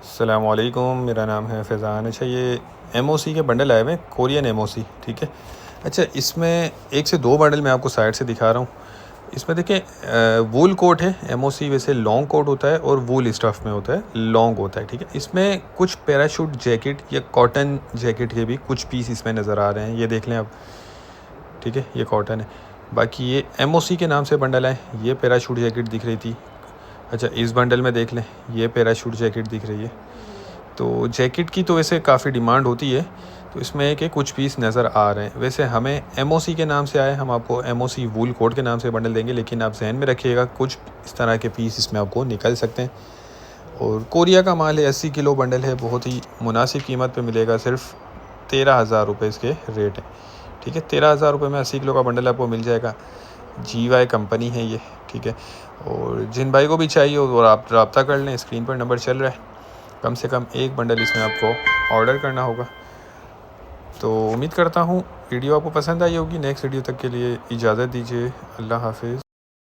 अस्सलामुअलैकुम, मेरा नाम है फैज़ान। अच्छा, ये एमओसी के बंडल आए हुए हैं, कोरियन एमओसी, ठीक है। अच्छा, इसमें एक से दो बंडल मैं आपको साइड से दिखा रहा हूँ। इसमें देखिए वूल कोट है। एमओसी वैसे लॉन्ग कोट होता है और वूल स्टफ़ में होता है, लॉन्ग होता है, ठीक है। इसमें कुछ पैराशूट जैकेट या कॉटन जैकेट के भी कुछ पीस इसमें नज़र आ रहे हैं, ये देख लें आप, ठीक है। ये कॉटन है। बाकी ये एमओसी के नाम से बंडल है। ये पैराशूट जैकेट दिख रही थी। अच्छा, इस बंडल में देख लें, ये पैराशूट जैकेट दिख रही है। तो जैकेट की तो वैसे काफ़ी डिमांड होती है, तो इसमें एक कुछ पीस नज़र आ रहे हैं। वैसे हमें एमओसी के नाम से आए, हम आपको एमओसी वूल कोट के नाम से बंडल देंगे, लेकिन आप जहन में रखिएगा कुछ इस तरह के पीस इसमें आपको निकल सकते हैं। और कोरिया का माल है, 80 किलो बंडल है, बहुत ही मुनासिब कीमत पे मिलेगा। सिर्फ 13,000 रुपये इसके रेट है, ठीक है। 13,000 रुपये में 80 किलो का बंडल आपको मिल जाएगा। GY कंपनी है ये, ठीक है। और जिन भाई को भी चाहिए और आप रब्ता कर लें, स्क्रीन पर नंबर चल रहा है। कम से कम एक बंडल इसमें आपको ऑर्डर करना होगा। तो उम्मीद करता हूँ वीडियो आपको पसंद आई होगी। नेक्स्ट वीडियो तक के लिए इजाज़त दीजिए। अल्लाह हाफिज़।